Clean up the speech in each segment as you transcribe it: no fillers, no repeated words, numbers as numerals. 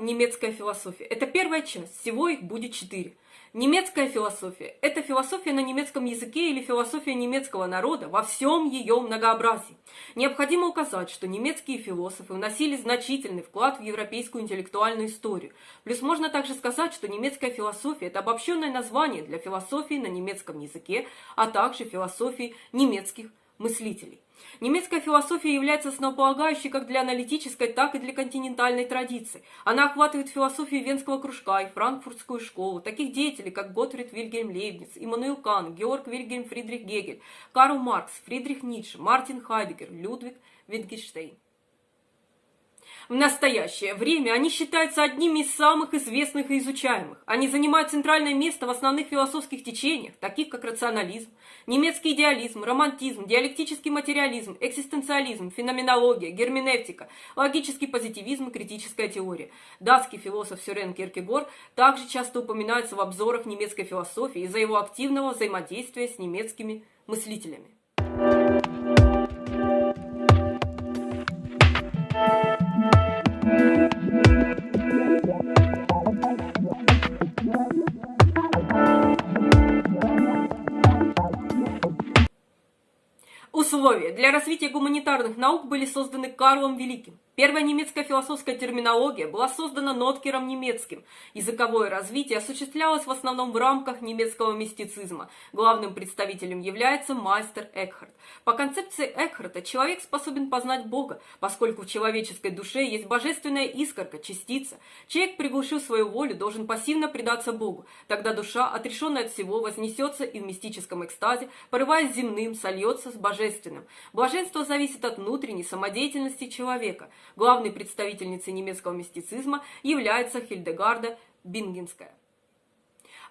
немецкая философия. Это первая часть, всего их будет 4. Немецкая философия – это философия на немецком языке или философия немецкого народа во всем ее многообразии. Необходимо указать, что немецкие философы вносили значительный вклад в европейскую интеллектуальную историю. Плюс можно также сказать, что немецкая философия – это обобщенное название для философии на немецком языке, а также философии немецких мыслителей. Немецкая философия является основополагающей как для аналитической, так и для континентальной традиции. Она охватывает философию Венского кружка и франкфуртскую школу, таких деятелей, как Готфрид Вильгельм Лейбниц, Иммануил Кант, Георг Вильгельм Фридрих Гегель, Карл Маркс, Фридрих Ницше, Мартин Хайдеггер, Людвиг Витгенштейн. В настоящее время они считаются одними из самых известных и изучаемых. Они занимают центральное место в основных философских течениях, таких как рационализм, немецкий идеализм, романтизм, диалектический материализм, экзистенциализм, феноменология, герменевтика, логический позитивизм и критическая теория. Датский философ Сёрен Кierkegaard также часто упоминается в обзорах немецкой философии из-за его активного взаимодействия с немецкими мыслителями. Условия для развития гуманитарных наук были созданы Карлом Великим. Первая немецкая философская терминология была создана Ноткером Немецким. Языковое развитие осуществлялось в основном в рамках немецкого мистицизма. Главным представителем является майстер Экхарт. По концепции Экхарта человек способен познать Бога, поскольку в человеческой душе есть божественная искорка, частица. Человек, приглушив свою волю, должен пассивно предаться Богу. Тогда душа, отрешенная от всего, вознесется и в мистическом экстазе, порываясь земным, сольется с божественным. Блаженство зависит от внутренней самодеятельности человека. Главной представительницей немецкого мистицизма является Хильдегарда Бингенская.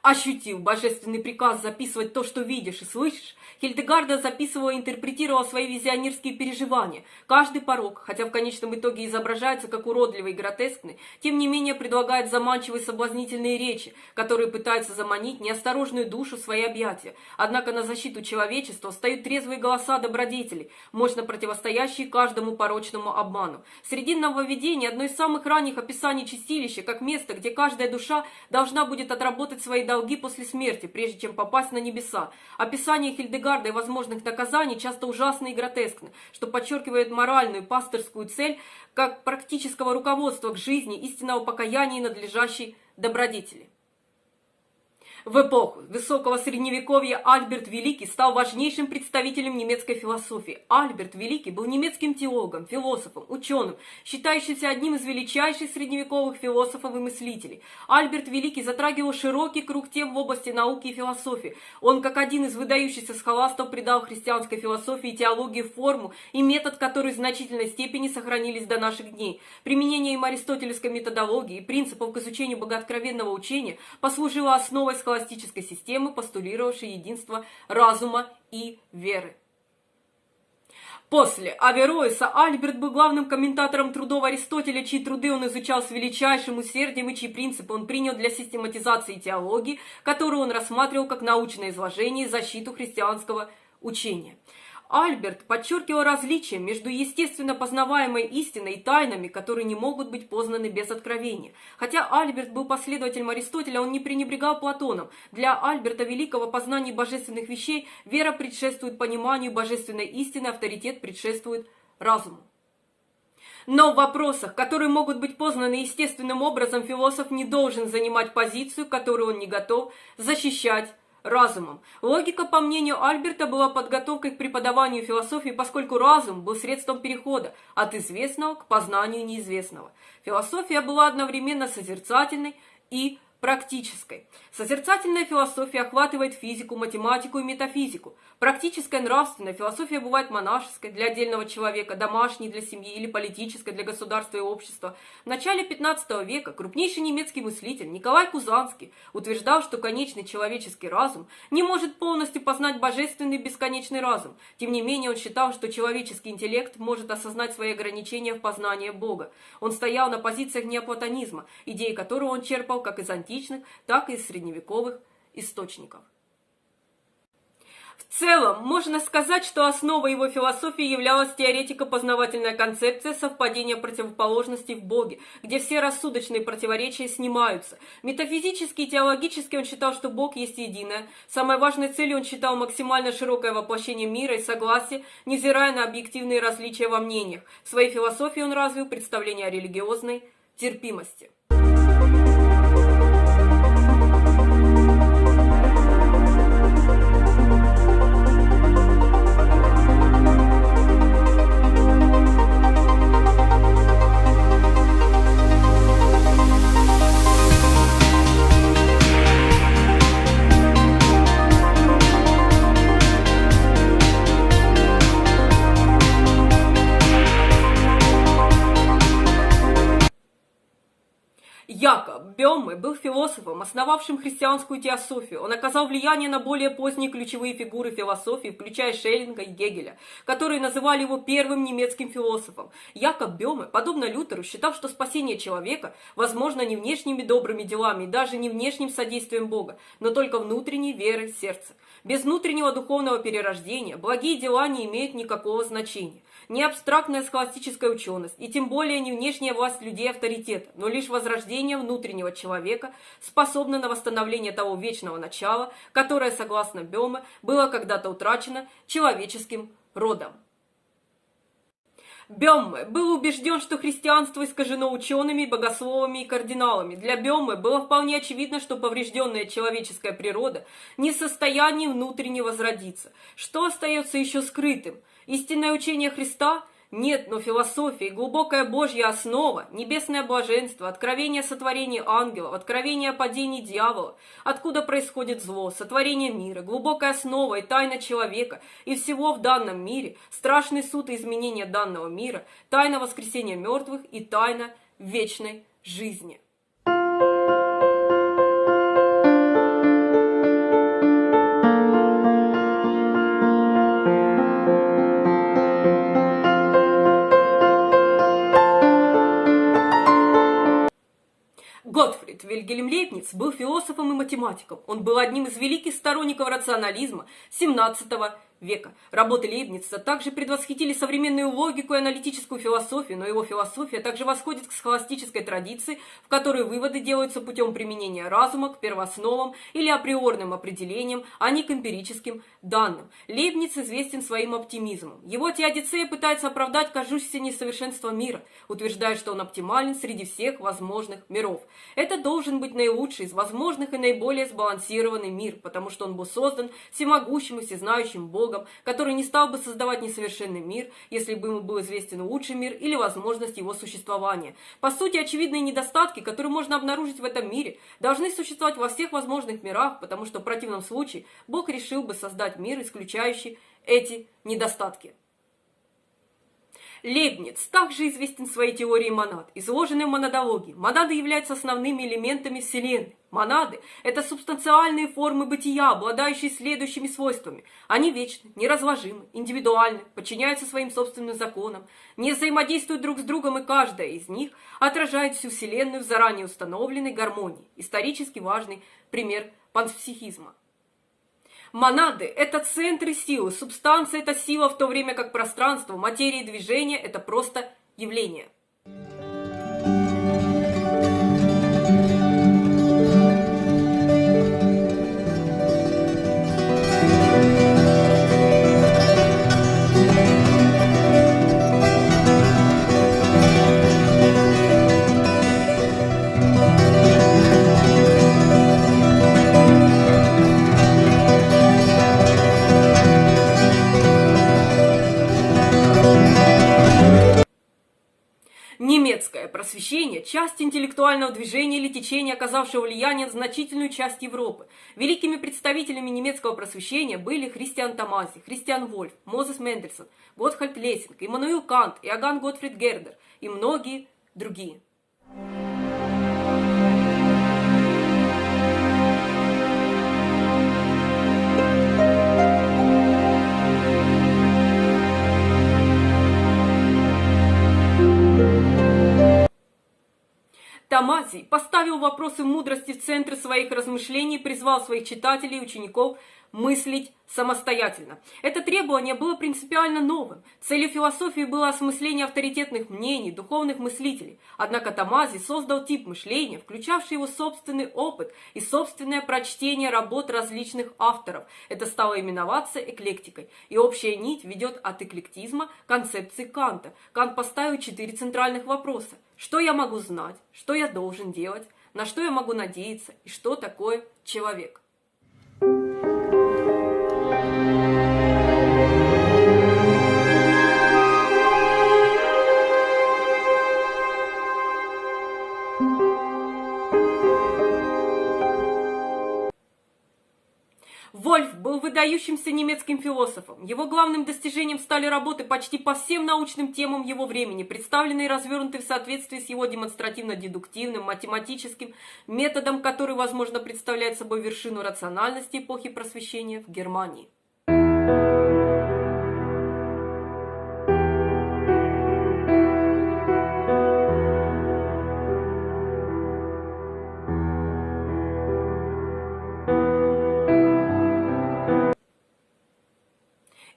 Ощутив божественный приказ записывать то, что видишь и слышишь, Хильдегарда записывала и интерпретировала свои визионерские переживания. Каждый порок, хотя в конечном итоге изображается как уродливый и гротескный, тем не менее предлагает заманчивые соблазнительные речи, которые пытаются заманить неосторожную душу в свои объятия. Однако на защиту человечества встают трезвые голоса добродетелей, мощно противостоящие каждому порочному обману. Среди нововведений одно из самых ранних описаний чистилища как место, где каждая душа должна будет отработать свои долги после смерти, прежде чем попасть на небеса. Описание Хильдегарда и возможных наказаний часто ужасно и гротескны, что подчеркивает моральную пастырскую цель как практического руководства к жизни, истинного покаяния и надлежащей добродетели. В эпоху высокого средневековья Альберт Великий стал важнейшим представителем немецкой философии. Альберт Великий был немецким теологом, философом, ученым, считающимся одним из величайших средневековых философов и мыслителей. Альберт Великий затрагивал широкий круг тем в области науки и философии. Он, как один из выдающихся схоластов, придал христианской философии и теологии форму и метод, которые в значительной степени сохранились до наших дней. Применение им аристотелевской методологии и принципов к изучению богооткровенного учения послужило основой схоластической системы, постулировавшей единство разума и веры. После Авероэса Альберт был главным комментатором трудов Аристотеля, чьи труды он изучал с величайшим усердием и чьи принципы он принял для систематизации теологии, которую он рассматривал как научное изложение и защиту христианского учения. Альберт подчеркивал различия между естественно познаваемой истиной и тайнами, которые не могут быть познаны без откровения. Хотя Альберт был последователем Аристотеля, он не пренебрегал Платоном. Для Альберта Великого познание божественных вещей вера предшествует пониманию божественной истины, авторитет предшествует разуму. Но в вопросах, которые могут быть познаны естественным образом, философ не должен занимать позицию, которую он не готов защищать разумом. Логика, по мнению Альберта, была подготовкой к преподаванию философии, поскольку разум был средством перехода от известного к познанию неизвестного. Философия была одновременно созерцательной и практической. Созерцательная философия охватывает физику, математику и метафизику. Практическая нравственная философия бывает монашеской для отдельного человека, домашней для семьи или политической для государства и общества. В начале 15 века крупнейший немецкий мыслитель Николай Кузанский утверждал, что конечный человеческий разум не может полностью познать божественный бесконечный разум. Тем не менее, он считал, что человеческий интеллект может осознать свои ограничения в познании Бога. Он стоял на позициях неоплатонизма, идеи которого он черпал как из античных, так и из средневековых источников. В целом, можно сказать, что основой его философии являлась теоретико-познавательная концепция совпадения противоположностей в Боге, где все рассудочные противоречия снимаются. Метафизически и теологически он считал, что Бог есть единое. Самой важной целью он считал максимально широкое воплощение мира и согласия, невзирая на объективные различия во мнениях. В своей философии он развил представление о религиозной терпимости. Якоб Бёме был философом, основавшим христианскую теософию. Он оказал влияние на более поздние ключевые фигуры философии, включая Шеллинга и Гегеля, которые называли его первым немецким философом. Якоб Бёме, подобно Лютеру, считал, что спасение человека возможно не внешними добрыми делами и даже не внешним содействием Бога, но только внутренней верой сердца. Без внутреннего духовного перерождения благие дела не имеют никакого значения. Не абстрактная схоластическая ученость, и тем более не внешняя власть людей авторитета, но лишь возрождение внутреннего человека способно на восстановление того вечного начала, которое, согласно Бёме, было когда-то утрачено человеческим родом. Бёме был убежден, что христианство искажено учеными, богословами и кардиналами. Для Бёме было вполне очевидно, что поврежденная человеческая природа не в состоянии внутренне возродиться. Что остается еще скрытым? Истинное учение Христа? Нет, но философия, глубокая Божья основа, небесное блаженство, откровение о сотворении ангелов, откровение о падении дьявола, откуда происходит зло, сотворение мира, глубокая основа и тайна человека и всего в данном мире, страшный суд и изменение данного мира, тайна воскресения мертвых и тайна вечной жизни. Готфрид Вильгельм Лейбниц был философом и математиком. Он был одним из великих сторонников рационализма XVII века. Работы Лейбница также предвосхитили современную логику и аналитическую философию, но его философия также восходит к схоластической традиции, в которой выводы делаются путем применения разума к первоосновам или априорным определениям, а не к эмпирическим данным. Лейбниц известен своим оптимизмом. Его теодицея пытается оправдать кажущееся несовершенство мира, утверждая, что он оптимален среди всех возможных миров. Это должен быть наилучший из возможных и наиболее сбалансированный мир, потому что он был создан всемогущим и всезнающим Богом, который не стал бы создавать несовершенный мир, если бы ему был известен лучший мир или возможность его существования. По сути, очевидные недостатки, которые можно обнаружить в этом мире, должны существовать во всех возможных мирах, потому что в противном случае Бог решил бы создать мир, исключающий эти недостатки. Лейбниц также известен своей теорией монад, изложенной в монадологии. Монады являются основными элементами Вселенной. Монады – это субстанциальные формы бытия, обладающие следующими свойствами. Они вечны, неразложимы, индивидуальны, подчиняются своим собственным законам, не взаимодействуют друг с другом, и каждая из них отражает всю Вселенную в заранее установленной гармонии. Исторически важный пример панпсихизма. Монады – это центры силы, субстанция – это сила, в то время как пространство, материя и движение – это просто явление. Немецкое просвещение – часть интеллектуального движения или течения, оказавшего влияние на значительную часть Европы. Великими представителями немецкого просвещения были Христиан Томази, Христиан Вольф, Мозес Мендельсон, Готхальд Лессинг, Иммануил Кант, Иоганн Готфрид Гердер и многие другие. Томази поставил вопросы мудрости в центр своих размышлений и призвал своих читателей и учеников мыслить самостоятельно. Это требование было принципиально новым. Целью философии было осмысление авторитетных мнений, духовных мыслителей. Однако Томази создал тип мышления, включавший его собственный опыт и собственное прочтение работ различных авторов. Это стало именоваться эклектикой. И общая нить ведет от эклектизма к концепции Канта. Кант поставил 4 центральных вопроса. Что я могу знать? Что я должен делать? На что я могу надеяться? И что такое человек? Вольф был выдающимся немецким философом. Его главным достижением стали работы почти по всем научным темам его времени, представленные и развернутые в соответствии с его демонстративно-дедуктивным, математическим методом, который, возможно, представляет собой вершину рациональности эпохи Просвещения в Германии.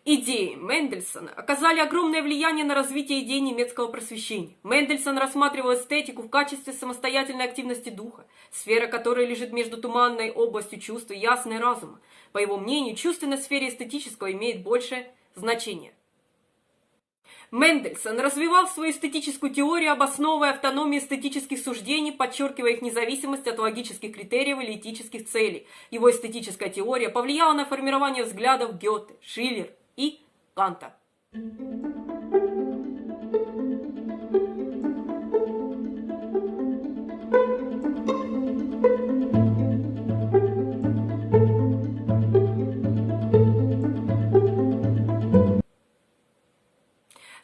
Идеи Мендельсона оказали огромное влияние на развитие идей немецкого просвещения. Мендельсон рассматривал эстетику в качестве самостоятельной активности духа, сфера которой лежит между туманной областью чувств и ясной разума. По его мнению, чувственность в сфере эстетического имеет большее значение. Мендельсон развивал свою эстетическую теорию, обосновывая автономию эстетических суждений, подчеркивая их независимость от логических критериев или этических целей. Его эстетическая теория повлияла на формирование взглядов Гёте, Шиллера и Канта.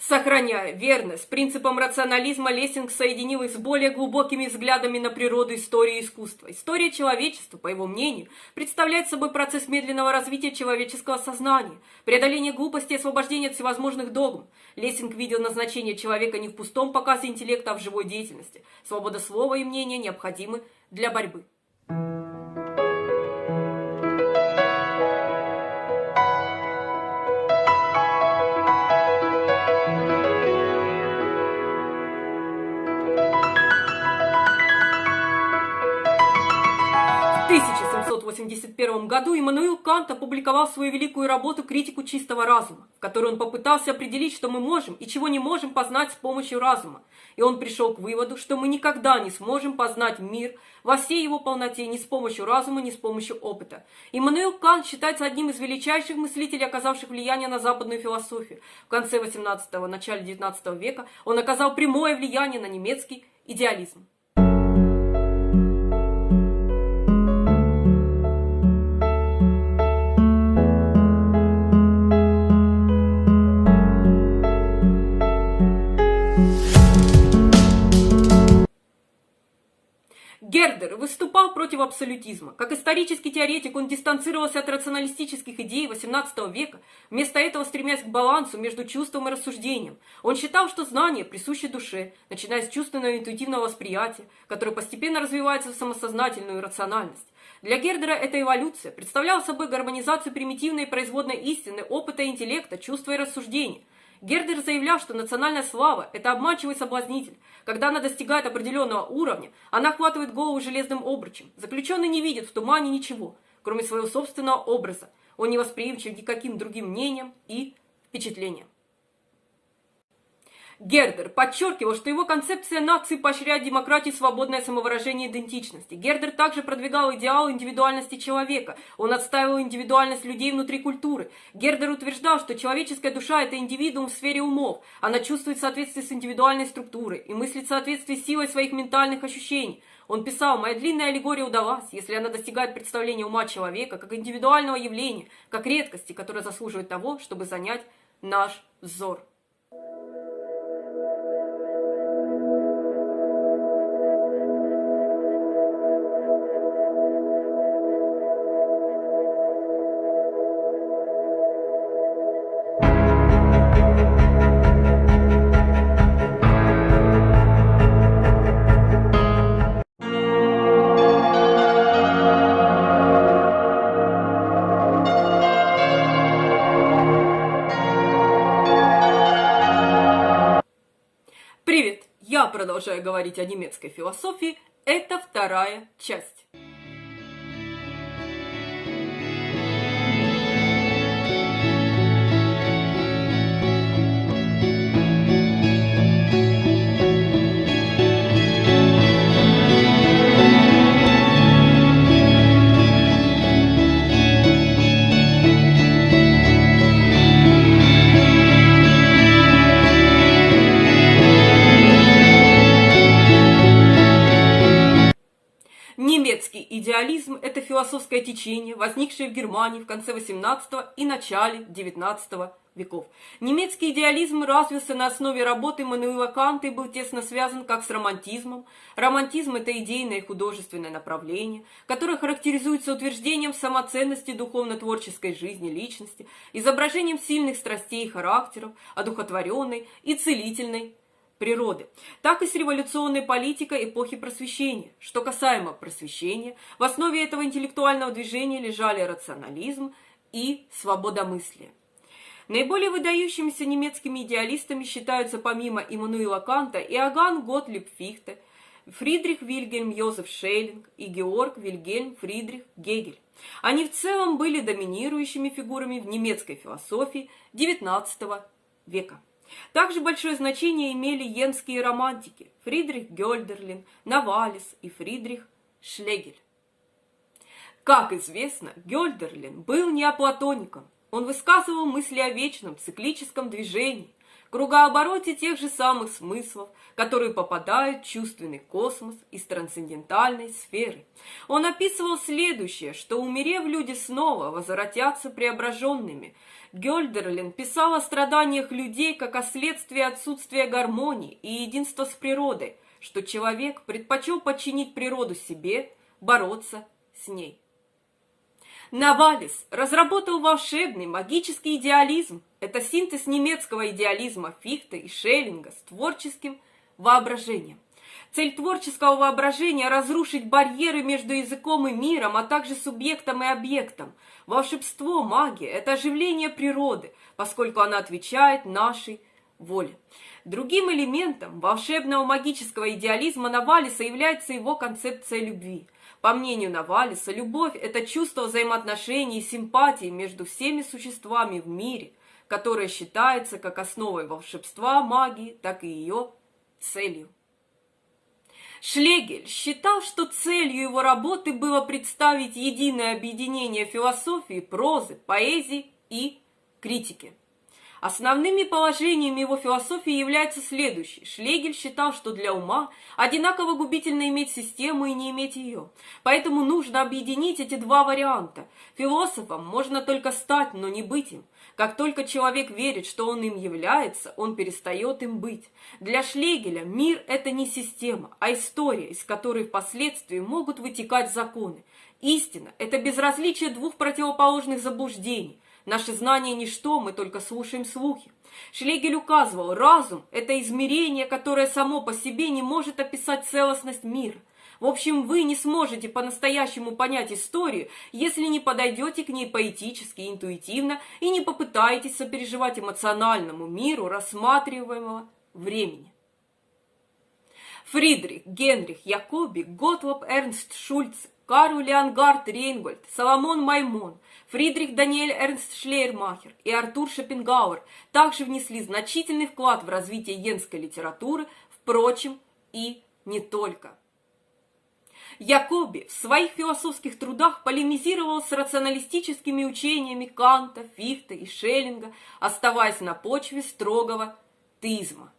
Сохраняя верность принципам рационализма, Лессинг соединил их с более глубокими взглядами на природу истории и искусства. История человечества, по его мнению, представляет собой процесс медленного развития человеческого сознания, преодоления глупости и освобождения от всевозможных догм. Лессинг видел назначение человека не в пустом показе интеллекта, а в живой деятельности. Свобода слова и мнения необходимы для борьбы. В 1781 году Иммануил Кант опубликовал свою великую работу «Критику чистого разума», в которой он попытался определить, что мы можем и чего не можем познать с помощью разума. И он пришел к выводу, что мы никогда не сможем познать мир во всей его полноте ни с помощью разума, ни с помощью опыта. Иммануил Кант считается одним из величайших мыслителей, оказавших влияние на западную философию. В конце 18-го, начале 19 века он оказал прямое влияние на немецкий идеализм. Гердер выступал против абсолютизма. Как исторический теоретик он дистанцировался от рационалистических идей XVIII века, вместо этого стремясь к балансу между чувством и рассуждением. Он считал, что знание присуще душе, начиная с чувственного и интуитивного восприятия, которое постепенно развивается в самосознательную рациональность. Для Гердера эта эволюция представляла собой гармонизацию примитивной и производной истины, опыта и интеллекта, чувства и рассуждения. Гердер заявлял, что национальная слава – это обманчивый соблазнитель. Когда она достигает определенного уровня, она охватывает голову железным обручем. Заключенный не видит в тумане ничего, кроме своего собственного образа. Он не восприимчив ни к каким другим мнениям и впечатлениям. Гердер подчеркивал, что его концепция нации поощряет демократию, свободное самовыражение идентичности. Гердер также продвигал идеал индивидуальности человека. Он отстаивал индивидуальность людей внутри культуры. Гердер утверждал, что человеческая душа – это индивидуум в сфере умов. Она чувствует в соответствии с индивидуальной структурой и мыслит в соответствии с силой своих ментальных ощущений. Он писал: «Моя длинная аллегория удалась, если она достигает представления ума человека как индивидуального явления, как редкости, которая заслуживает того, чтобы занять наш взор». продолжаю говорить о немецкой философии, это вторая часть. Немецкий идеализм – это философское течение, возникшее в Германии в конце XVIII и начале XIX веков. Немецкий идеализм развился на основе работы Иммануила Канта и был тесно связан как с романтизмом. Романтизм – это идейное и художественное направление, которое характеризуется утверждением самоценности духовно-творческой жизни личности, изображением сильных страстей и характеров, одухотворенной и целительной природы, так и с революционной политикой эпохи Просвещения. Что касаемо Просвещения, в основе этого интеллектуального движения лежали рационализм и свободомыслие. Наиболее выдающимися немецкими идеалистами считаются помимо Иммануила Канта Иоганн Готлиб Фихте, Фридрих Вильгельм Йозеф Шеллинг и Георг Вильгельм Фридрих Гегель. Они в целом были доминирующими фигурами в немецкой философии XIX века. Также большое значение имели йенские романтики Фридрих Гёльдерлин, Новалис и Фридрих Шлегель. Как известно, Гёльдерлин был неоплатоником. Он высказывал мысли о вечном циклическом движении, кругообороте тех же самых смыслов, которые попадают в чувственный космос из трансцендентальной сферы. Он описывал следующее, что, умерев, люди снова возвратятся преображенными. Гёльдерлин писал о страданиях людей как о следствии отсутствия гармонии и единства с природой, что человек предпочел подчинить природу себе, бороться с ней. Новалис разработал волшебный магический идеализм. Это синтез немецкого идеализма Фихте и Шеллинга с творческим воображением. Цель творческого воображения – разрушить барьеры между языком и миром, а также субъектом и объектом. Волшебство, магия – это оживление природы, поскольку она отвечает нашей воле. Другим элементом волшебного магического идеализма Новалиса является его концепция любви. По мнению Новалиса, любовь – это чувство взаимоотношений и симпатии между всеми существами в мире, которое считается как основой волшебства, магии, так и ее целью. Шлегель считал, что целью его работы было представить единое объединение философии, прозы, поэзии и критики. Основными положениями его философии являются следующие. Шлегель считал, что для ума одинаково губительно иметь систему и не иметь ее. Поэтому нужно объединить эти два варианта. Философом можно только стать, но не быть им. Как только человек верит, что он им является, он перестает им быть. Для Шлегеля мир – это не система, а история, из которой впоследствии могут вытекать законы. Истина – это безразличие двух противоположных заблуждений. Наши знания – ничто, мы только слушаем слухи. Шлегель указывал, разум – это измерение, которое само по себе не может описать целостность мира. В общем, вы не сможете по-настоящему понять историю, если не подойдете к ней поэтически, интуитивно и не попытаетесь сопереживать эмоциональному миру рассматриваемого времени. Фридрих Генрих Якоби, Готлоб Эрнст Шульце, Карл Леонгард Рейнгольд, Соломон Маймон, Фридрих Даниэль Эрнст Шлейермахер и Артур Шопенгауэр также внесли значительный вклад в развитие йенской литературы, впрочем, и не только. Якоби в своих философских трудах полемизировал с рационалистическими учениями Канта, Фихте и Шеллинга, оставаясь на почве строгого теизма.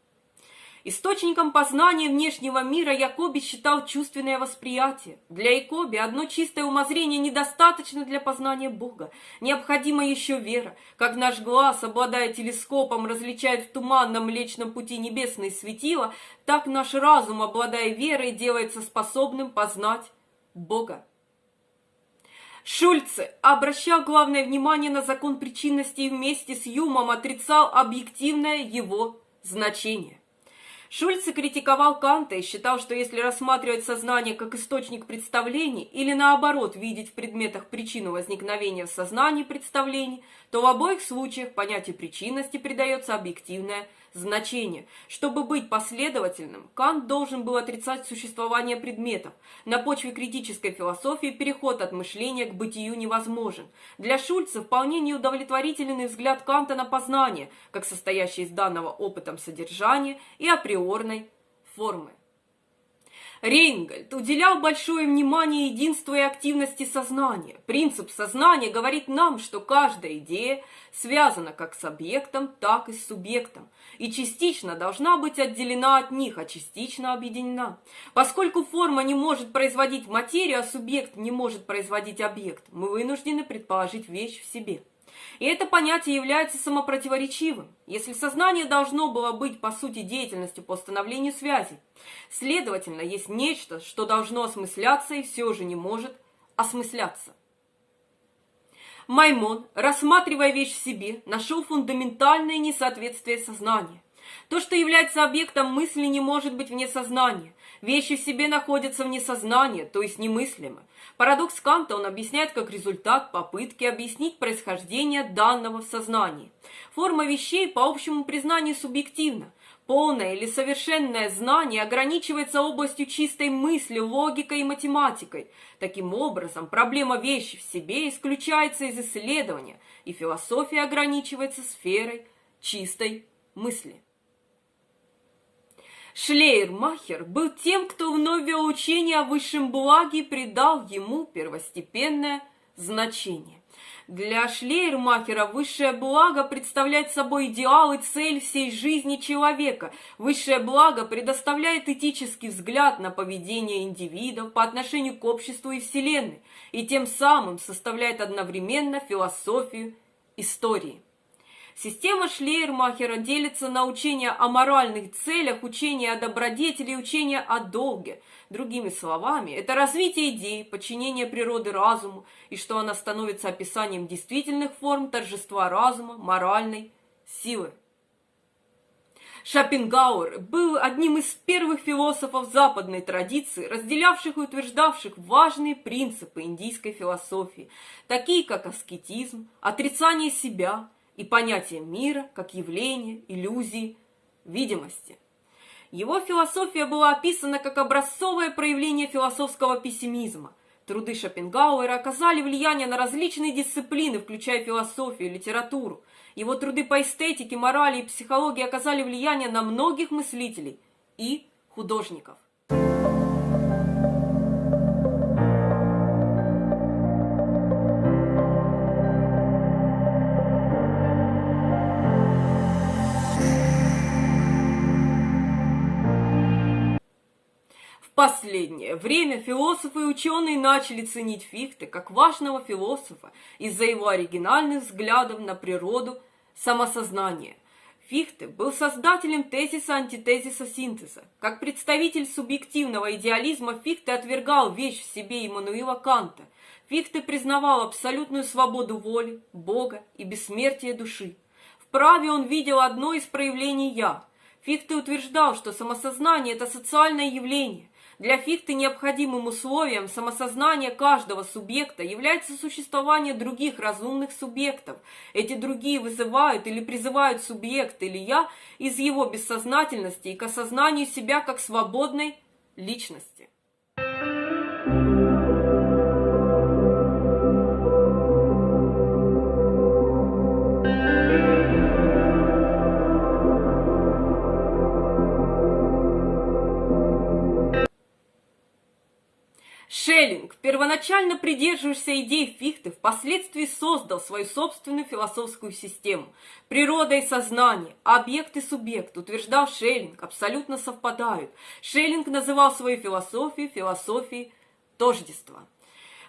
Источником познания внешнего мира Якоби считал чувственное восприятие. Для Якоби одно чистое умозрение недостаточно для познания Бога. Необходима еще вера. Как наш глаз, обладая телескопом, различает в туманном Млечном Пути небесные светила, так наш разум, обладая верой, делается способным познать Бога. Шульце обращал главное внимание на закон причинности и вместе с Юмом отрицал объективное его значение. Шульце критиковал Канта и считал, что если рассматривать сознание как источник представлений или наоборот видеть в предметах причину возникновения в сознании представлений, то в обоих случаях понятию причинности придается объективное значение. Чтобы быть последовательным, Кант должен был отрицать существование предметов. На почве критической философии переход от мышления к бытию невозможен. Для Шульца вполне неудовлетворительный взгляд Канта на познание, как состоящее из данного опытом содержания и априорной формы. Рейнгольд уделял большое внимание единству и активности сознания. Принцип сознания говорит нам, что каждая идея связана как с объектом, так и с субъектом, и частично должна быть отделена от них, а частично объединена. Поскольку форма не может производить материю, а субъект не может производить объект, мы вынуждены предположить вещь в себе. И это понятие является самопротиворечивым. Если сознание должно было быть, по сути, деятельностью по установлению связей, следовательно, есть нечто, что должно осмысляться и все же не может осмысляться. Маймон, рассматривая вещь в себе, нашел фундаментальное несоответствие сознания. То, что является объектом мысли, не может быть вне сознания. Вещи в себе находятся вне сознания, то есть немыслимы. Парадокс Канта он объясняет как результат попытки объяснить происхождение данного в сознании. Форма вещей по общему признанию субъективна. Полное или совершенное знание ограничивается областью чистой мысли, логикой и математикой. Таким образом, проблема вещи в себе исключается из исследования, и философия ограничивается сферой чистой мысли. Шлейермахер был тем, кто вновь ввел учение о высшем благе и придал ему первостепенное значение. Для Шлейермахера высшее благо представляет собой идеал и цель всей жизни человека. Высшее благо предоставляет этический взгляд на поведение индивидов по отношению к обществу и Вселенной, и тем самым составляет одновременно философию истории. Система Шлейермахера делится на учение о моральных целях, учение о добродетели и учение о долге. Другими словами, это развитие идей, подчинение природы разуму, и что она становится описанием действительных форм торжества разума, моральной силы. Шопенгауэр был одним из первых философов западной традиции, разделявших и утверждавших важные принципы индийской философии, такие как аскетизм, отрицание себя и понятие мира как явления, иллюзии, видимости. Его философия была описана как образцовое проявление философского пессимизма. Труды Шопенгауэра оказали влияние на различные дисциплины, включая философию и литературу. Его труды по эстетике, морали и психологии оказали влияние на многих мыслителей и художников. В последнее время философы и ученые начали ценить Фихте как важного философа из-за его оригинальных взглядов на природу самосознания. Фихте был создателем тезиса-антитезиса синтеза. Как представитель субъективного идеализма Фихте отвергал вещь в себе Иммануила Канта. Фихте признавал абсолютную свободу воли, Бога и бессмертие души. В праве он видел одно из проявлений «я». Фихте утверждал, что самосознание – это социальное явление. Для Фихте необходимым условием самосознания каждого субъекта является существование других разумных субъектов. Эти другие вызывают или призывают субъект или «я» из его бессознательности и к осознанию себя как свободной личности. Шеллинг, первоначально придерживавшийся идей Фихте, впоследствии создал свою собственную философскую систему. Природа и сознание, объект и субъект, утверждал Шеллинг, абсолютно совпадают. Шеллинг называл свою философию философией тождества.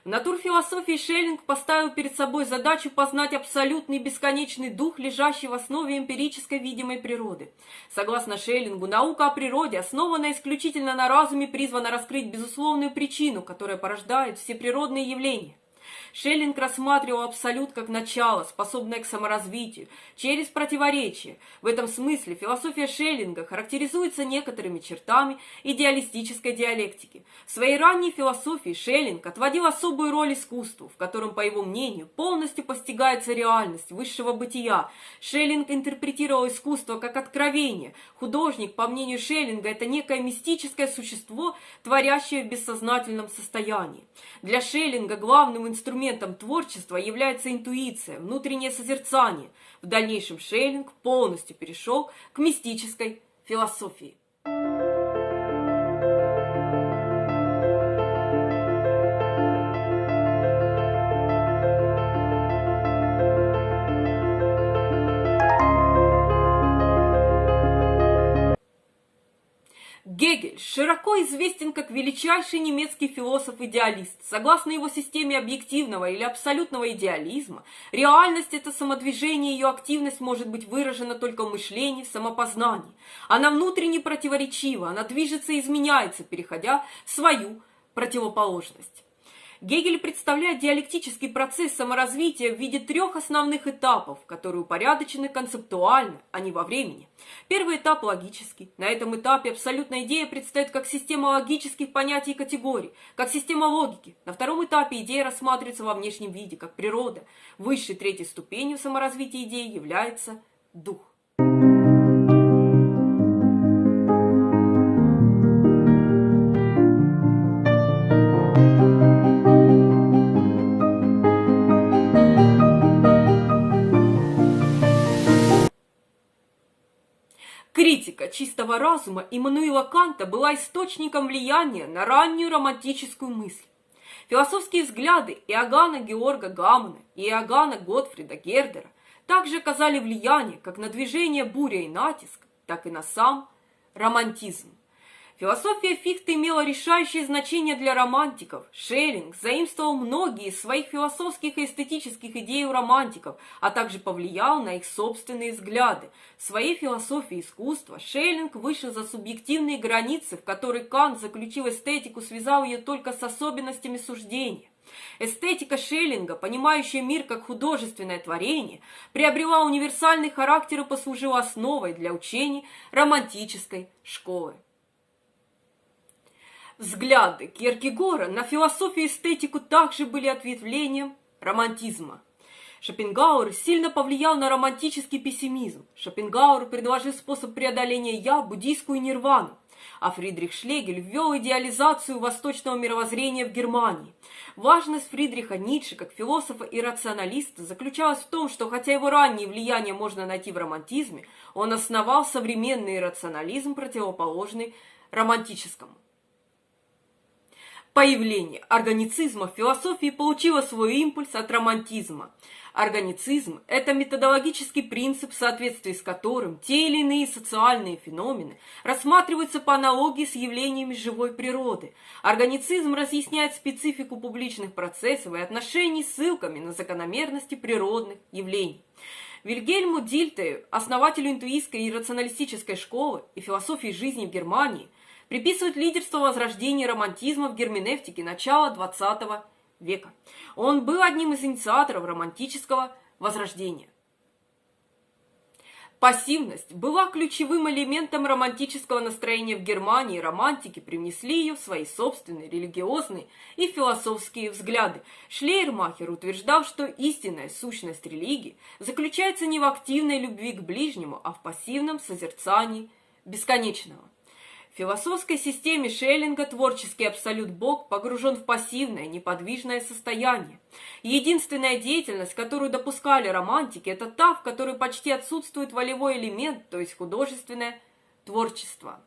В натурфилософии Шеллинг поставил перед собой задачу познать абсолютный бесконечный дух, лежащий в основе эмпирической видимой природы. Согласно Шеллингу, наука о природе, основанная исключительно на разуме, призвана раскрыть безусловную причину, которая порождает все природные явления. Шеллинг рассматривал абсолют как начало, способное к саморазвитию, через противоречие. В этом смысле философия Шеллинга характеризуется некоторыми чертами идеалистической диалектики. В своей ранней философии Шеллинг отводил особую роль искусству, в котором, по его мнению, полностью постигается реальность высшего бытия. Шеллинг интерпретировал искусство как откровение. Художник, по мнению Шеллинга, это некое мистическое существо, творящее в бессознательном состоянии. Для Шеллинга главным инструментом творчества является интуиция, внутреннее созерцание. В дальнейшем Шеллинг полностью перешел к мистической философии. Гегель широко известен как величайший немецкий философ-идеалист. Согласно его системе объективного или абсолютного идеализма, реальность – это самодвижение, ее активность может быть выражена только в мышлении, в самопознании. Она внутренне противоречива, она движется и изменяется, переходя в свою противоположность. Гегель представляет диалектический процесс саморазвития в виде трех основных этапов, которые упорядочены концептуально, а не во времени. Первый этап логический. На этом этапе абсолютная идея предстает как система логических понятий и категорий, как система логики. На втором этапе идея рассматривается во внешнем виде, как природа. Высшей третьей ступенью саморазвития идеи является дух. Критика чистого разума Иммануила Канта была источником влияния на раннюю романтическую мысль. Философские взгляды Иоганна Георга Гамона и Иоганна Готфрида Гердера также оказали влияние как на движение «Буря и натиск», так и на сам романтизм. Философия Фихте имела решающее значение для романтиков. Шеллинг заимствовал многие из своих философских и эстетических идей у романтиков, а также повлиял на их собственные взгляды. В своей философии искусства Шеллинг вышел за субъективные границы, в которые Кант заключил эстетику, связал ее только с особенностями суждения. Эстетика Шеллинга, понимающая мир как художественное творение, приобрела универсальный характер и послужила основой для учений романтической школы. Взгляды Кьеркегора на философию и эстетику также были ответвлением романтизма. Шопенгауэр сильно повлиял на романтический пессимизм. Шопенгауэр предложил способ преодоления «я» буддийскую нирвану, а Фридрих Шлегель ввел идеализацию восточного мировоззрения в Германии. Важность Фридриха Ницше как философа и рационалиста заключалась в том, что хотя его раннее влияние можно найти в романтизме, он основал современный рационализм, противоположный романтическому. Появление органицизма в философии получило свой импульс от романтизма. Органицизм – это методологический принцип, в соответствии с которым те или иные социальные феномены рассматриваются по аналогии с явлениями живой природы. Органицизм разъясняет специфику публичных процессов и отношений ссылками на закономерности природных явлений. Вильгельму Дильтею, основателю интуистской и рационалистической школы и философии жизни в Германии, приписывают лидерство возрождения романтизма в герменевтике начала XX века. Он был одним из инициаторов романтического возрождения. Пассивность была ключевым элементом романтического настроения в Германии, и романтики привнесли ее в свои собственные религиозные и философские взгляды. Шлейермахер утверждал, что истинная сущность религии заключается не в активной любви к ближнему, а в пассивном созерцании бесконечного. В философской системе Шеллинга творческий абсолют Бог погружен в пассивное, неподвижное состояние. Единственная деятельность, которую допускали романтики, это та, в которой почти отсутствует волевой элемент, то есть художественное творчество.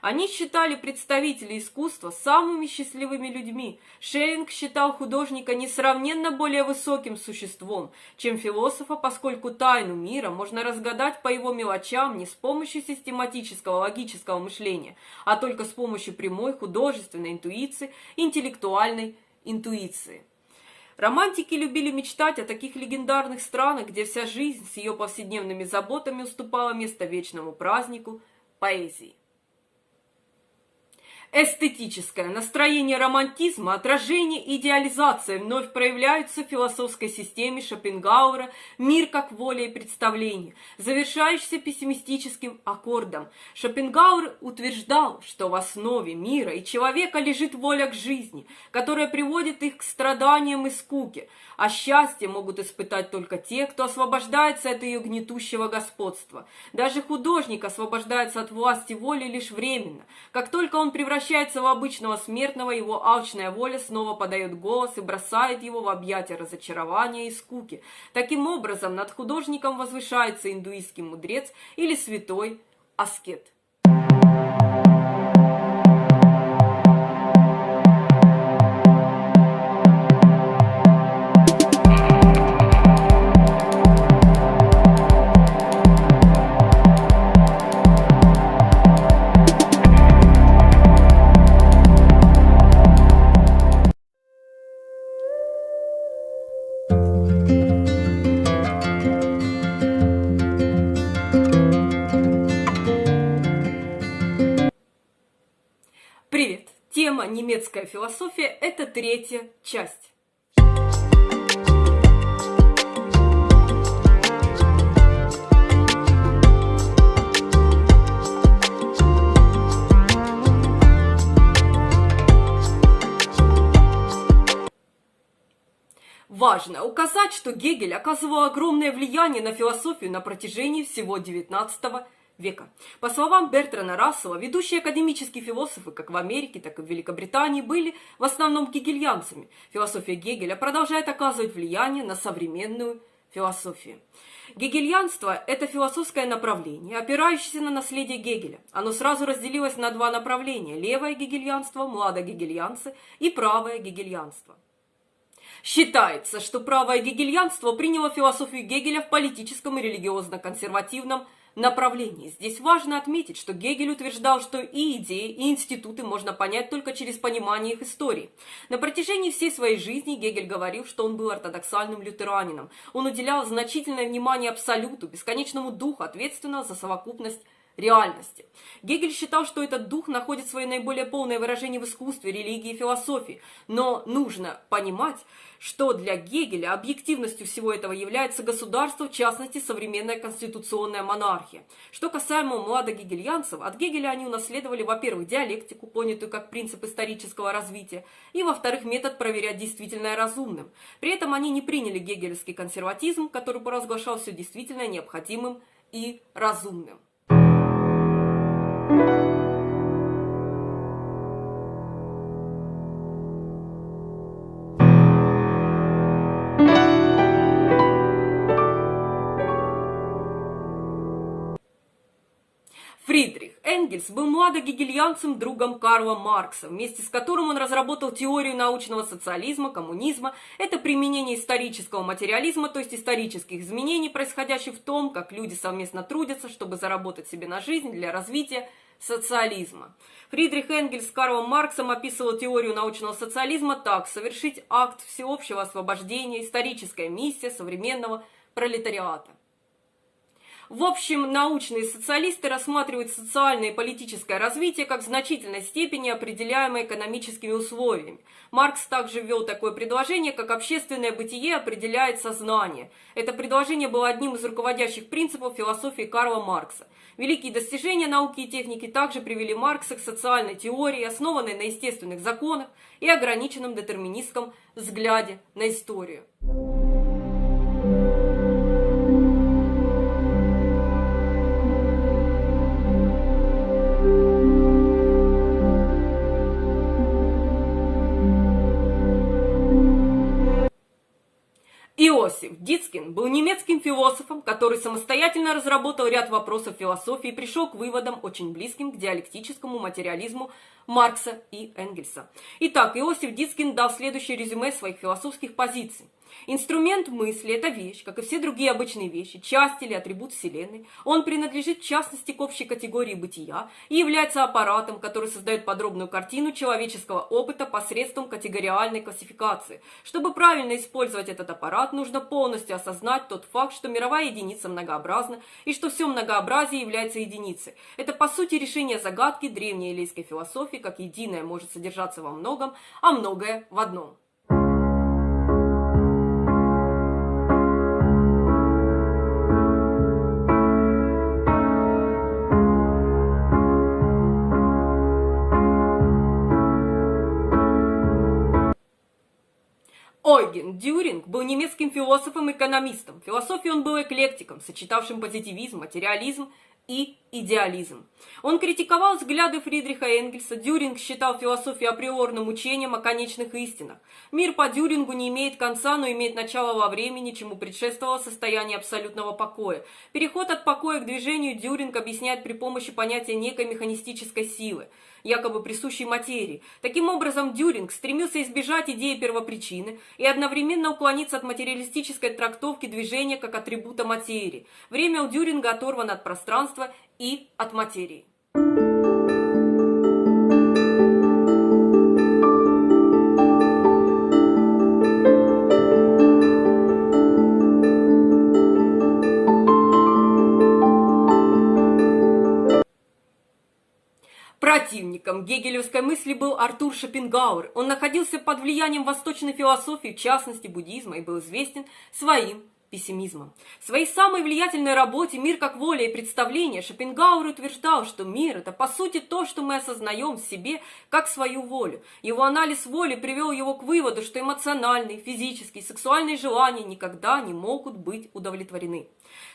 Они считали представителей искусства самыми счастливыми людьми. Шеллинг считал художника несравненно более высоким существом, чем философа, поскольку тайну мира можно разгадать по его мелочам не с помощью систематического логического мышления, а только с помощью прямой художественной интуиции, интеллектуальной интуиции. Романтики любили мечтать о таких легендарных странах, где вся жизнь с ее повседневными заботами уступала место вечному празднику поэзии. Эстетическое настроение романтизма, отражение и идеализация вновь проявляются в философской системе Шопенгауэра «Мир как воля и представление», завершающийся пессимистическим аккордом. Шопенгауэр утверждал, что в основе мира и человека лежит воля к жизни, которая приводит их к страданиям и скуке, а счастье могут испытать только те, кто освобождается от ее гнетущего господства. Даже художник освобождается от власти воли лишь временно. Как только он превращается в обычного смертного, его алчная воля снова подает голос и бросает его в объятия разочарования и скуки. Таким образом, над художником возвышается индуистский мудрец или святой аскет. Привет! Тема «Немецкая философия» – это третья часть. Важно указать, что Гегель оказывал огромное влияние на философию на протяжении всего XIX века. По словам Бертрана Рассела, ведущие академические философы как в Америке, так и в Великобритании были в основном гегельянцами. Философия Гегеля продолжает оказывать влияние на современную философию. Гегельянство – это философское направление, опирающееся на наследие Гегеля. Оно сразу разделилось на два направления – левое гегельянство, младогегельянцы и правое гегельянство. Считается, что правое гегельянство приняло философию Гегеля в политическом и религиозно-консервативном направлении. Здесь важно отметить, что Гегель утверждал, что и идеи, и институты можно понять только через понимание их истории. На протяжении всей своей жизни Гегель говорил, что он был ортодоксальным лютеранином. Он уделял значительное внимание абсолюту, бесконечному духу, ответственного за совокупность реальности. Гегель считал, что этот дух находит свое наиболее полное выражение в искусстве, религии и философии. Но нужно понимать, что для Гегеля объективностью всего этого является государство, в частности, современная конституционная монархия. Что касаемо младогегельянцев, от Гегеля они унаследовали, во-первых, диалектику, понятую как принцип исторического развития, и, во-вторых, метод проверять действительное разумным. При этом они не приняли гегельский консерватизм, который провозглашал все действительно необходимым и разумным. Фридрих Энгельс был младогегельянцем, другом Карла Маркса, вместе с которым он разработал теорию научного социализма, коммунизма. Это применение исторического материализма, то есть исторических изменений, происходящих в том, как люди совместно трудятся, чтобы заработать себе на жизнь для развития социализма. Фридрих Энгельс с Карлом Марксом описывал теорию научного социализма так: совершить акт всеобщего освобождения, историческая миссия современного пролетариата. В общем, научные социалисты рассматривают социальное и политическое развитие как в значительной степени определяемое экономическими условиями. Маркс также ввел такое предложение, как общественное бытие определяет сознание. Это предложение было одним из руководящих принципов философии Карла Маркса. Великие достижения науки и техники также привели Маркса к социальной теории, основанной на естественных законах и ограниченном детерминистском взгляде на историю. Иосиф Дицкин был немецким философом, который самостоятельно разработал ряд вопросов философии и пришел к выводам, очень близким к диалектическому материализму Маркса и Энгельса. Итак, Иосиф Дицкин дал следующее резюме своих философских позиций. Инструмент мысли – это вещь, как и все другие обычные вещи, часть или атрибут Вселенной. Он принадлежит, в частности, к общей категории бытия и является аппаратом, который создает подробную картину человеческого опыта посредством категориальной классификации. Чтобы правильно использовать этот аппарат, назад, нужно полностью осознать тот факт, что мировая единица многообразна и что все многообразие является единицей. Это по сути решение загадки древней эллинской философии, как единое может содержаться во многом, а многое в одном. Ойген Дюринг был немецким философом-экономистом. В философии он был эклектиком, сочетавшим позитивизм, материализм и идеализм. Он критиковал взгляды Фридриха Энгельса. Дюринг считал философию априорным учением о конечных истинах. Мир по Дюрингу не имеет конца, но имеет начало во времени, чему предшествовало состояние абсолютного покоя. Переход от покоя к движению Дюринг объясняет при помощи понятия некой механистической силы, якобы присущей материи. Таким образом, Дюринг стремился избежать идеи первопричины и одновременно уклониться от материалистической трактовки движения как атрибута материи. Время у Дюринга оторвано от пространства и от материи. Противником гегелевской мысли был Артур Шопенгауэр. Он находился под влиянием восточной философии, в частности буддизма, и был известен своим пессимизмом. В своей самой влиятельной работе «Мир как воля и представление» Шопенгауэр утверждал, что мир – это по сути то, что мы осознаем в себе как свою волю. Его анализ воли привел его к выводу, что эмоциональные, физические, сексуальные желания никогда не могут быть удовлетворены.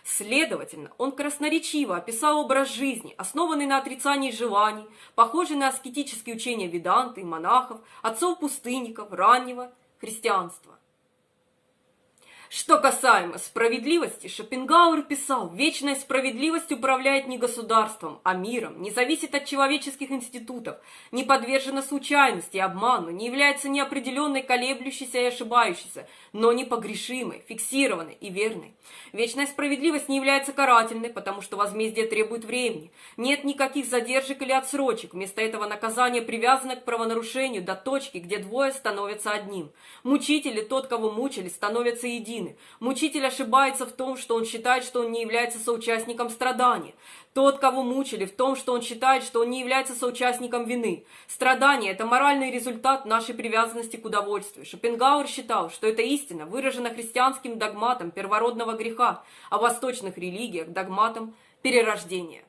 Следовательно, он красноречиво описал образ жизни, основанный на отрицании желаний, похожий на аскетические учения веданты и монахов, отцов-пустынников, раннего христианства. Что касаемо справедливости, Шопенгауэр писал: «Вечная справедливость управляет не государством, а миром, не зависит от человеческих институтов, не подвержена случайности и обману, не является неопределенной, колеблющейся и ошибающейся, но непогрешимой, фиксированной и верной. Вечная справедливость не является карательной, потому что возмездие требует времени. Нет никаких задержек или отсрочек, вместо этого наказание привязано к правонарушению до точки, где двое становятся одним. Мучитель и тот, кого мучили, становятся единым. Мучитель ошибается в том, что он считает, что он не является соучастником страдания. Тот, кого мучили, в том, что он считает, что он не является соучастником вины. Страдание – это моральный результат нашей привязанности к удовольствию. Шопенгауэр считал, что эта истина выражена христианским догматом первородного греха, а в восточных религиях – догматом перерождения.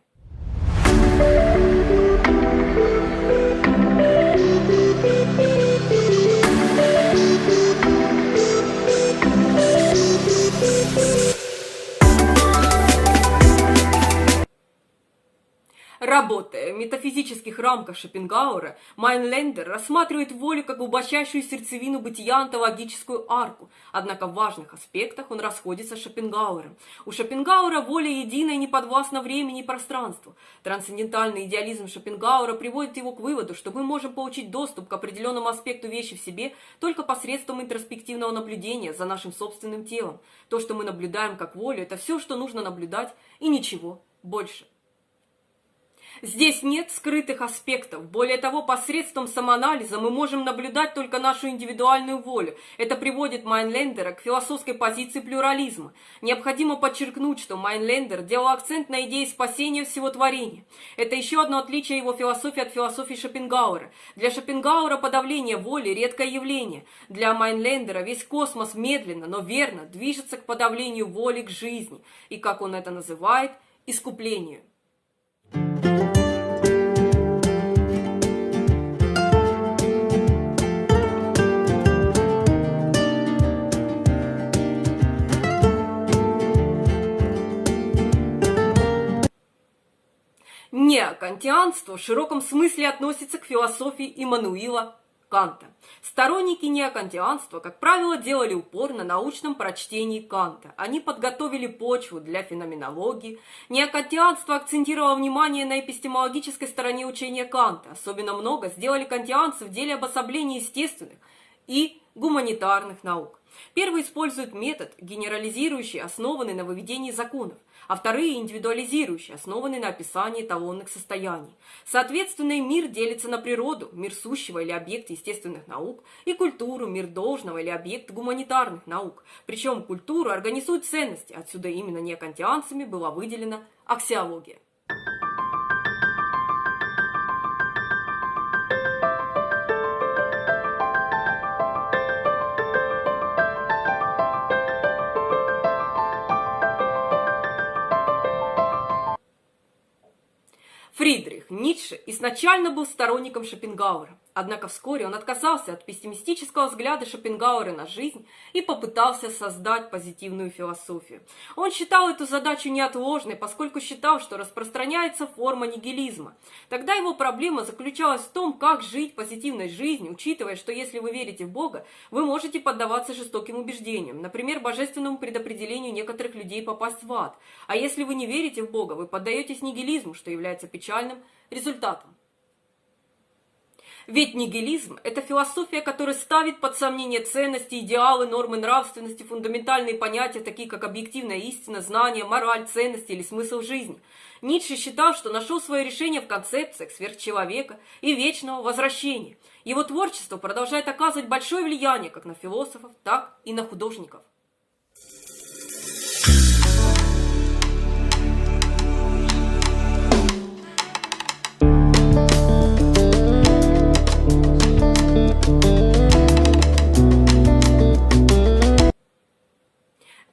Работая в метафизических рамках Шопенгауэра, Майнлендер рассматривает волю как глубочайшую сердцевину бытия, онтологическую арку. Однако в важных аспектах он расходится с Шопенгауэром. У Шопенгауэра воля едина и не подвластна времени и пространству. Трансцендентальный идеализм Шопенгауэра приводит его к выводу, что мы можем получить доступ к определенному аспекту вещи в себе только посредством интроспективного наблюдения за нашим собственным телом. То, что мы наблюдаем как волю, это все, что нужно наблюдать, и ничего больше. Здесь нет скрытых аспектов. Более того, посредством самоанализа мы можем наблюдать только нашу индивидуальную волю. Это приводит Майнлендера к философской позиции плюрализма. Необходимо подчеркнуть, что Майнлендер делал акцент на идее спасения всего творения. Это еще одно отличие его философии от философии Шопенгауэра. Для Шопенгауэра подавление воли – редкое явление. Для Майнлендера весь космос медленно, но верно движется к подавлению воли к жизни. И, как он это называет, искуплению. Неокантианство в широком смысле относится к философии Иммануила Канта. Сторонники неокантианства, как правило, делали упор на научном прочтении Канта. Они подготовили почву для феноменологии. Неокантианство акцентировало внимание на эпистемологической стороне учения Канта. Особенно много сделали кантианцы в деле обособления естественных и гуманитарных наук. Первые используют метод генерализирующий, основанный на выведении законов, а вторые индивидуализирующие, основанные на описании эталонных состояний. Соответственно, и мир делится на природу, мир сущего или объект естественных наук, и культуру, мир должного или объект гуманитарных наук. Причем культуру организуют ценности, отсюда именно неокантианцами была выделена аксиология. Фридрих Ницше изначально был сторонником Шопенгауэра, однако вскоре он отказался от пессимистического взгляда Шопенгауэра на жизнь и попытался создать позитивную философию. Он считал эту задачу неотложной, поскольку считал, что распространяется форма нигилизма. Тогда его проблема заключалась в том, как жить позитивной жизнью, учитывая, что если вы верите в Бога, вы можете поддаваться жестоким убеждениям, например, божественному предопределению некоторых людей попасть в ад. А если вы не верите в Бога, вы поддаетесь нигилизму, что является печальным результатом. Ведь нигилизм – это философия, которая ставит под сомнение ценности, идеалы, нормы нравственности, фундаментальные понятия, такие как объективная истина, знание, мораль, ценности или смысл жизни. Ницше считал, что нашел свое решение в концепциях сверхчеловека и вечного возвращения. Его творчество продолжает оказывать большое влияние как на философов, так и на художников.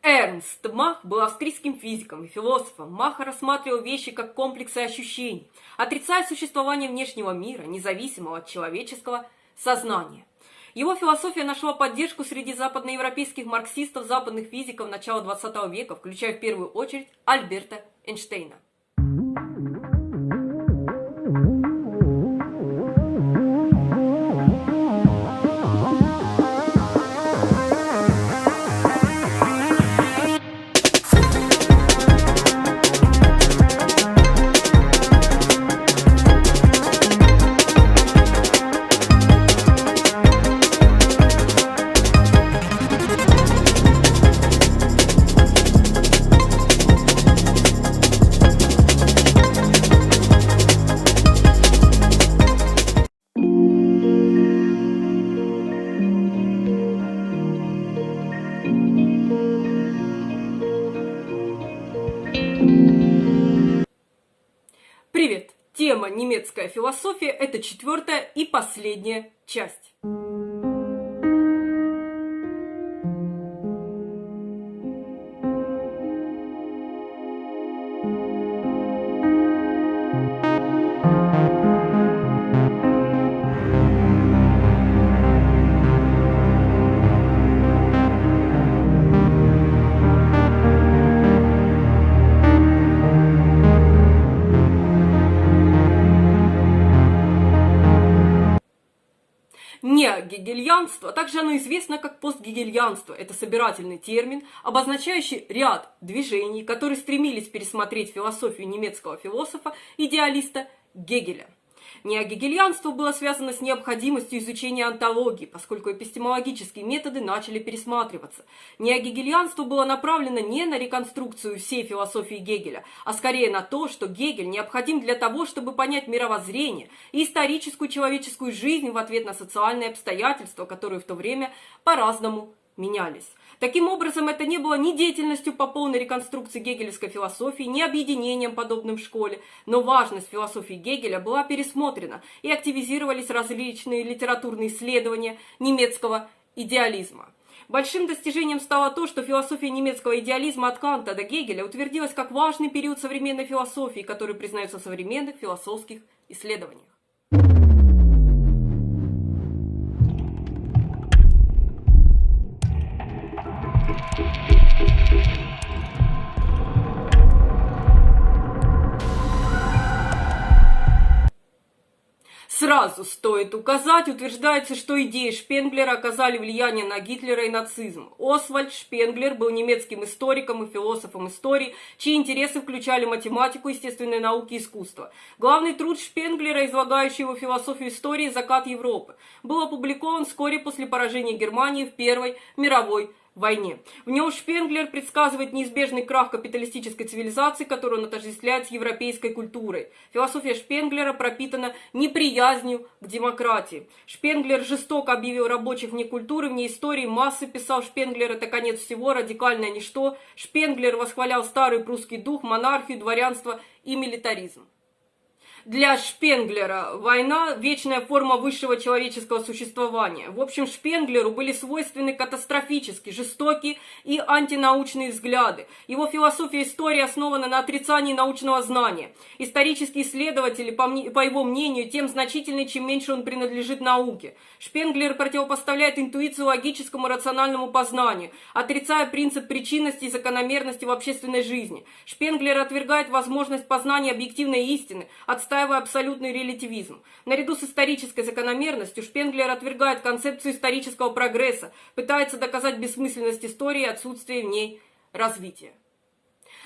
Эрнст Мах был австрийским физиком и философом. Мах рассматривал вещи как комплексы ощущений, отрицая существование внешнего мира, независимого от человеческого сознания. Его философия нашла поддержку среди западноевропейских марксистов, западных физиков начала XX века, включая в первую очередь Альберта Эйнштейна. Привет! Тема «Немецкая философия» – это 4-я и последняя часть. Неогегельянство, также оно известно как постгегельянство. Это собирательный термин, обозначающий ряд движений, которые стремились пересмотреть философию немецкого философа-идеалиста Гегеля. Неогегельянство было связано с необходимостью изучения онтологии, поскольку эпистемологические методы начали пересматриваться. Неогегельянство было направлено не на реконструкцию всей философии Гегеля, а скорее на то, что Гегель необходим для того, чтобы понять мировоззрение и историческую человеческую жизнь в ответ на социальные обстоятельства, которые в то время по-разному менялись. Таким образом, это не было ни деятельностью по полной реконструкции гегелевской философии, ни объединением, подобным в школе, но важность философии Гегеля была пересмотрена и активизировались различные литературные исследования немецкого идеализма. Большим достижением стало то, что философия немецкого идеализма от Канта до Гегеля утвердилась как важный период современной философии, который признается в современных философских исследованиях. С Сразу стоит указать, утверждается, что идеи Шпенглера оказали влияние на Гитлера и нацизм. Освальд Шпенглер был немецким историком и философом истории, чьи интересы включали математику, естественные науки и искусство. Главный труд Шпенглера, излагающий его философию истории «Закат Европы», был опубликован вскоре после поражения Германии в Первой мировой войне. В нем Шпенглер предсказывает неизбежный крах капиталистической цивилизации, которую он отождествляет с европейской культурой. Философия Шпенглера пропитана неприязнью к демократии. Шпенглер жестоко объявил рабочих вне культуры, вне истории, массы, писал Шпенглер, это конец всего, радикальное ничто. Шпенглер восхвалял старый прусский дух, монархию, дворянство и милитаризм. Для Шпенглера война – вечная форма высшего человеческого существования. В общем, Шпенглеру были свойственны катастрофические, жестокие и антинаучные взгляды. Его философия истории основана на отрицании научного знания. Исторические исследователи, по его мнению, тем значительнее, чем меньше он принадлежит науке. Шпенглер противопоставляет интуицию логическому рациональному познанию, отрицая принцип причинности и закономерности в общественной жизни. Шпенглер отвергает возможность познания объективной истины, отстаивая абсолютный релятивизм. Наряду с исторической закономерностью Шпенглер отвергает концепцию исторического прогресса, пытается доказать бессмысленность истории и отсутствие в ней развития.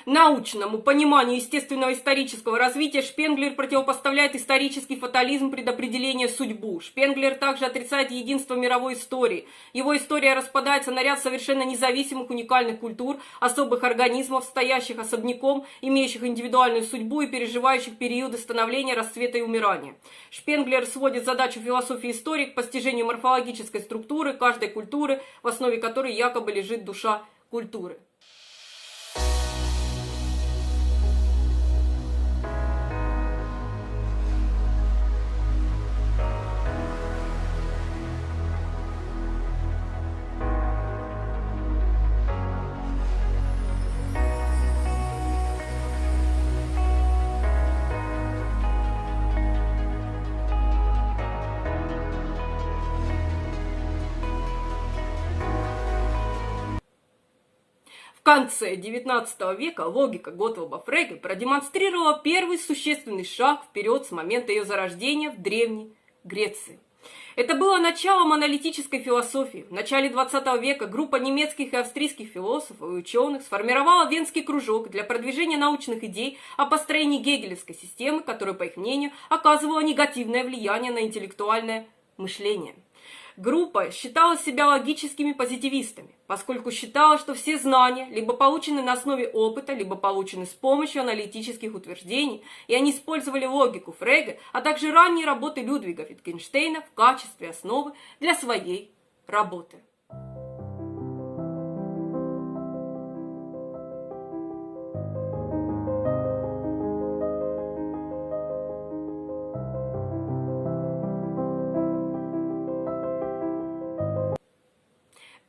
Научному пониманию естественного исторического развития Шпенглер противопоставляет исторический фатализм предопределения судьбу. Шпенглер также отрицает единство мировой истории. Его история распадается на ряд совершенно независимых уникальных культур, особых организмов, стоящих особняком, имеющих индивидуальную судьбу и переживающих периоды становления, расцвета и умирания. Шпенглер сводит задачу философии истории к постижению морфологической структуры каждой культуры, в основе которой якобы лежит душа культуры. В конце XIX века логика Готтлоба Фреге продемонстрировала первый существенный шаг вперед с момента ее зарождения в Древней Греции. Это было началом аналитической философии. В начале XX века группа немецких и австрийских философов и ученых сформировала Венский кружок для продвижения научных идей о построении гегелевской системы, которая, по их мнению, оказывала негативное влияние на интеллектуальное мышление. Группа считала себя логическими позитивистами, поскольку считала, что все знания либо получены на основе опыта, либо получены с помощью аналитических утверждений, и они использовали логику Фреге, а также ранние работы Людвига Витгенштейна в качестве основы для своей работы.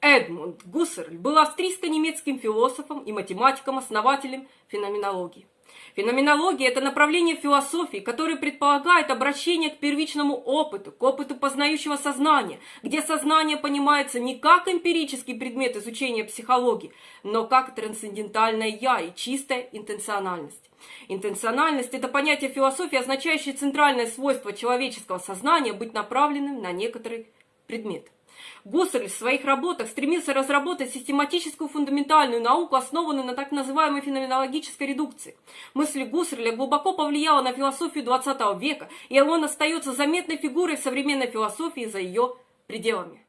Эдмунд Гуссерль был австрийско-немецким философом и математиком-основателем феноменологии. Феноменология – это направление философии, которое предполагает обращение к первичному опыту, к опыту познающего сознания, где сознание понимается не как эмпирический предмет изучения психологии, но как трансцендентальное «я» и чистая интенциональность. Интенциональность – это понятие философии, означающее центральное свойство человеческого сознания быть направленным на некоторый предмет. Гуссерль в своих работах стремился разработать систематическую фундаментальную науку, основанную на так называемой феноменологической редукции. Мысль Гуссерля глубоко повлияла на философию XX века, и он остается заметной фигурой в современной философии за ее пределами.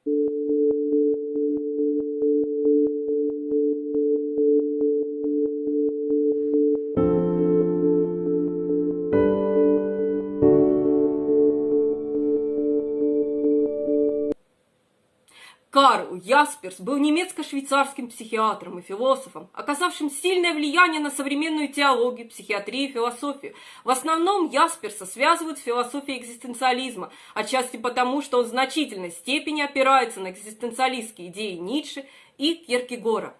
Карл Ясперс был немецко-швейцарским психиатром и философом, оказавшим сильное влияние на современную теологию, психиатрию и философию. В основном Ясперса связывают с философией экзистенциализма, отчасти потому, что он в значительной степени опирается на экзистенциалистские идеи Ницше и Кьеркегора,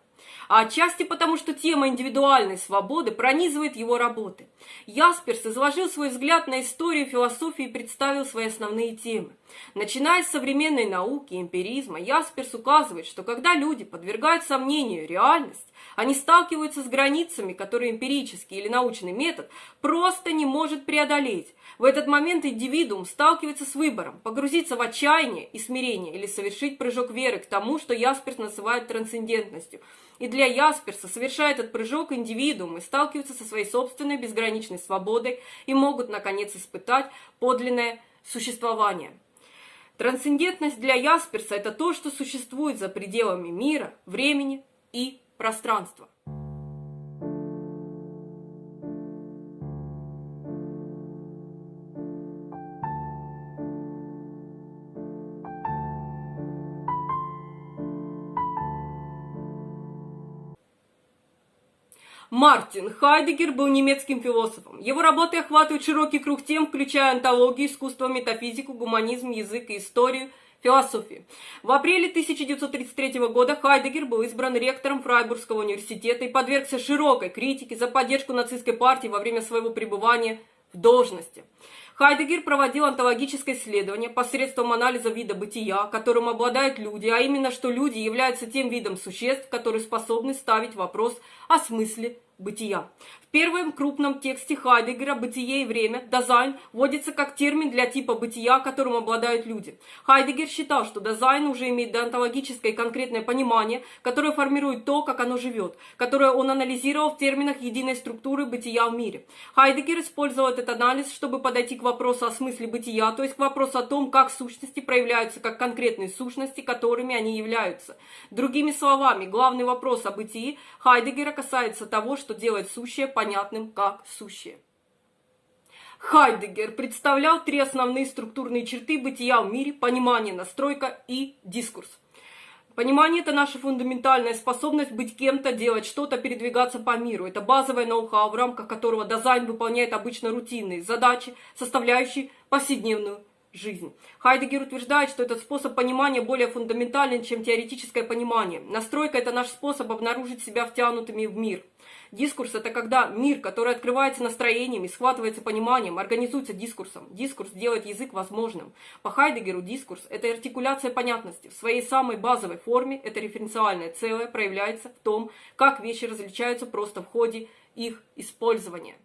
а отчасти потому, что тема индивидуальной свободы пронизывает его работы. Ясперс изложил свой взгляд на историю философии и представил свои основные темы. Начиная с современной науки и эмпиризма, Ясперс указывает, что когда люди подвергают сомнению реальность, Они сталкиваются с границами, которые эмпирический или научный метод просто не может преодолеть. В этот момент индивидуум сталкивается с выбором – погрузиться в отчаяние и смирение или совершить прыжок веры к тому, что Ясперс называет трансцендентностью. И для Ясперса совершает этот прыжок индивидуумы сталкиваются со своей собственной безграничной свободой и могут, наконец, испытать подлинное существование. Трансцендентность для Ясперса – это то, что существует за пределами мира, времени и пространства. Мартин Хайдеггер был немецким философом. Его работы охватывают широкий круг тем, включая онтологию, искусство, метафизику, гуманизм, язык и историю, философию. В апреле 1933 года Хайдеггер был избран ректором Фрайбургского университета и подвергся широкой критике за поддержку нацистской партии во время своего пребывания в должности. Хайдеггер проводил онтологическое исследование посредством анализа вида бытия, которым обладают люди, а именно, что люди являются тем видом существ, которые способны ставить вопрос о смысле бытия. В первом крупном тексте Хайдеггера «Бытие и время» «Дазайн» вводится как термин для типа бытия, которым обладают люди. Хайдеггер считал, что Дазайн уже имеет деонтологическое и конкретное понимание, которое формирует то, как оно живет, которое он анализировал в терминах единой структуры бытия в мире. Хайдеггер использовал этот анализ, чтобы подойти к вопросу о смысле бытия, то есть к вопросу о том, как сущности проявляются как конкретные сущности, которыми они являются. Другими словами, главный вопрос о бытии Хайдеггера касается того, что делает сущее понятным как сущее. Хайдеггер представлял три основные структурные черты бытия в мире: понимание, настройка и дискурс. Понимание – это наша фундаментальная способность быть кем-то, делать что-то, передвигаться по миру. Это базовое ноу-хау, в рамках которого Дазайн выполняет обычно рутинные задачи, составляющие повседневную жизнь. Хайдеггер утверждает, что этот способ понимания более фундаментален, чем теоретическое понимание. Настройка – это наш способ обнаружить себя втянутыми в мир. Дискурс – это когда мир, который открывается настроениями, схватывается пониманием, организуется дискурсом. Дискурс делает язык возможным. По Хайдеггеру дискурс – это артикуляция понятности. В своей самой базовой форме это референциальное целое проявляется в том, как вещи различаются просто в ходе их использования.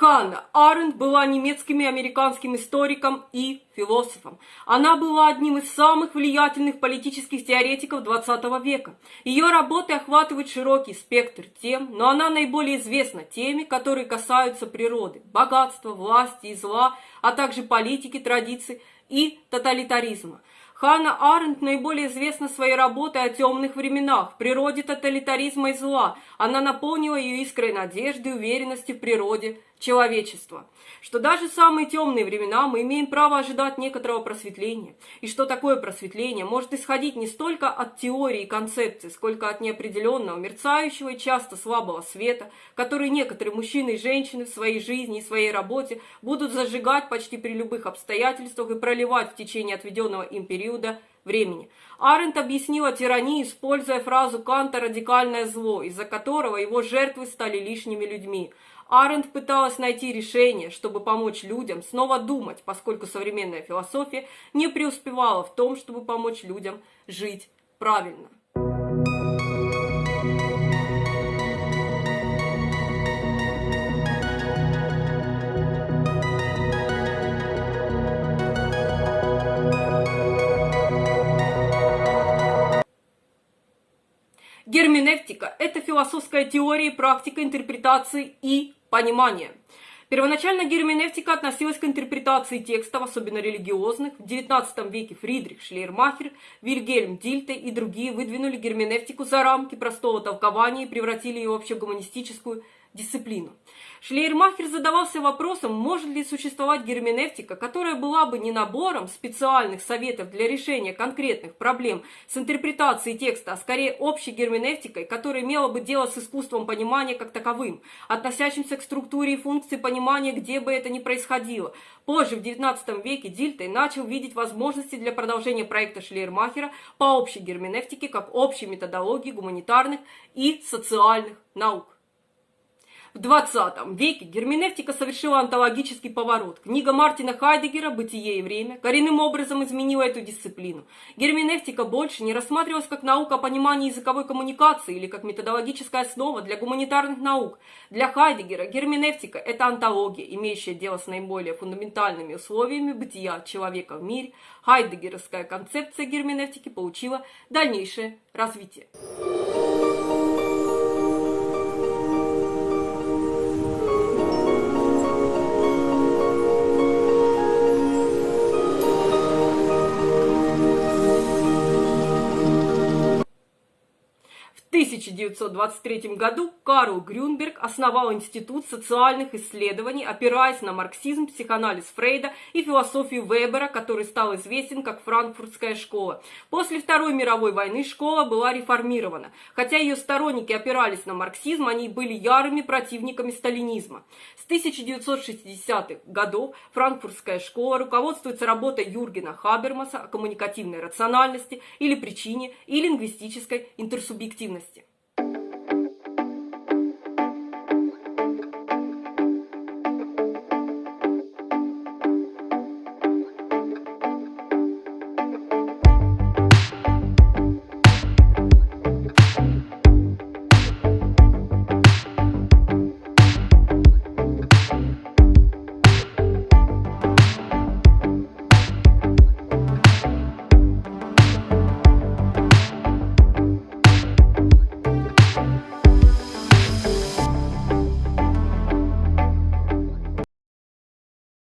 Ханна Аренд была немецким и американским историком и философом. Она была одним из самых влиятельных политических теоретиков XX века. Ее работы охватывают широкий спектр тем, но она наиболее известна теми, которые касаются природы, богатства, власти и зла, а также политики, традиций и тоталитаризма. Ханна Аренд наиболее известна своей работой о темных временах, природе тоталитаризма и зла. Она наполнила ее искрой надежды и уверенности в природе человечества. Что даже в самые темные времена мы имеем право ожидать некоторого просветления. И что такое просветление может исходить не столько от теории и концепций, сколько от неопределенного, мерцающего и часто слабого света, который некоторые мужчины и женщины в своей жизни и своей работе будут зажигать почти при любых обстоятельствах и проливать в течение отведенного им периода времени. Аренд объяснила тиранию, используя фразу Канта «радикальное зло», из-за которого его жертвы стали лишними людьми. Аренд пыталась найти решение, чтобы помочь людям снова думать, поскольку современная философия не преуспевала в том, чтобы помочь людям жить правильно. Герменевтика – это философская теория и практика интерпретации и понимания. Первоначально герменевтика относилась к интерпретации текстов, особенно религиозных. В XIX веке Фридрих Шлейермахер, Вильгельм Дильте и другие выдвинули герменевтику за рамки простого толкования и превратили ее в общегуманистическую дисциплину. Шлейермахер задавался вопросом, может ли существовать герменевтика, которая была бы не набором специальных советов для решения конкретных проблем с интерпретацией текста, а скорее общей герменевтикой, которая имела бы дело с искусством понимания как таковым, относящимся к структуре и функции понимания, где бы это ни происходило. Позже, в XIX веке, Дильтей начал видеть возможности для продолжения проекта Шлейермахера по общей герменевтике как общей методологии гуманитарных и социальных наук. В 20 веке герменевтика совершила онтологический поворот. Книга Мартина Хайдеггера «Бытие и время» коренным образом изменила эту дисциплину. Герменевтика больше не рассматривалась как наука о понимании языковой коммуникации или как методологическая основа для гуманитарных наук. Для Хайдеггера герменевтика – это онтология, имеющая дело с наиболее фундаментальными условиями бытия человека в мире. Хайдеггеровская концепция герменевтики получила дальнейшее развитие. В 1923 году Карл Грюнберг основал Институт социальных исследований, опираясь на марксизм, психоанализ Фрейда и философию Вебера, который стал известен как Франкфуртская школа. После Второй мировой войны школа была реформирована. Хотя ее сторонники опирались на марксизм, они были ярыми противниками сталинизма. С 1960-х годов Франкфуртская школа руководствуется работой Юргена Хабермаса о коммуникативной рациональности или причине и лингвистической интерсубъективности.